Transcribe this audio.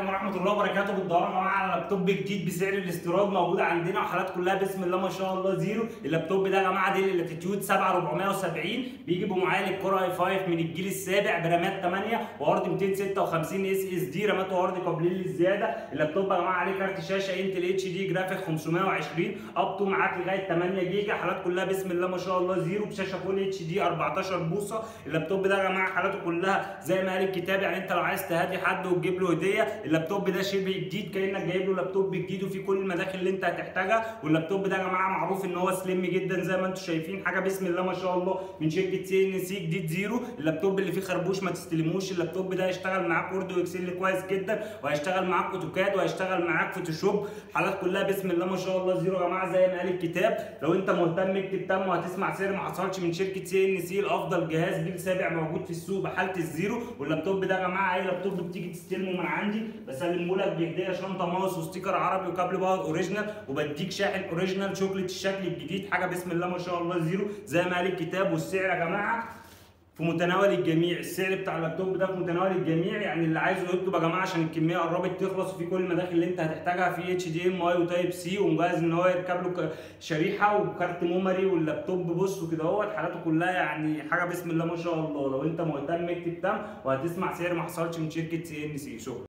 عليكم ورحمه الله وبركاته. بتدوروا يا جماعه على لابتوب جديد بسعر الاستيراد موجود عندنا وحالات كلها بسم الله ما شاء الله زيرو. اللابتوب ده يا جماعه ديل لاتيتيود 7470 بيجي بمعالج كور اي 5 من الجيل السابع برامات 8 وهارد 256 اس اس دي، رامات وهارد قابلين للزياده. اللابتوب يا جماعه عليه كارت شاشه انتل اتش دي جرافيك 520 ابطو معاك لغايه 8 جيجا، حالات كلها بسم الله ما شاء الله زيرو بشاشه فول اتش دي 14 بوصه. اللابتوب ده يا جماعه حالاته كلها زي ما قال الكتاب، يعني انت لو عايز تهدي حد وتجيب له هديه اللابتوب ده شبه جديد كانك جايب له لابتوب جديد وفيه كل المداخل اللي انت هتحتاجها. واللابتوب ده يا جماعه معروف ان هو سليم جدا زي ما انتم شايفين، حاجه بسم الله ما شاء الله من شركه سي ان سي جديد زيرو. اللابتوب اللي فيه خربوش ما تستلموش. اللابتوب ده هيشتغل معاك وورد واكسل كويس جدا، وهيشتغل معاك اوتوكاد، وهيشتغل معاك فوتوشوب. حالات كلها بسم الله ما شاء الله زيرو يا جماعه زي ما قال الكتاب. لو انت مهتم اكتب تم وهتسمع سعر ما حصلش من شركه سي ان سي، الافضل جهاز جيل سابع موجود في السوق بحاله الزيرو. واللابتوب ده يا جماعه اي لابتوب بتيجي تستلمه من عندي بسلمه لك بهديه شنطه ماوس وستيكر عربي وكابل باور اوريجينال، وبديك شاحن اوريجينال شوكليت الشكل الجديد، حاجه بسم الله ما شاء الله زيرو زي ما قال الكتاب. والسعر يا جماعه في متناول الجميع، السعر بتاع اللابتوب ده في متناول الجميع، يعني اللي عايزه يطلب يا جماعه عشان الكميه قربت تخلص، وفي كل المداخل اللي انت هتحتاجها في اتش دي ام اي وتايب سي، ومجهز ان هو يركب له شريحه وكارت ميموري. واللابتوب بصوا كده اهوت حالاته كلها يعني حاجه بسم الله ما شاء الله. لو انت مهتم اكتب تم وهتسمع سعر ما حصلش من شركه سي ان سي. شكرا.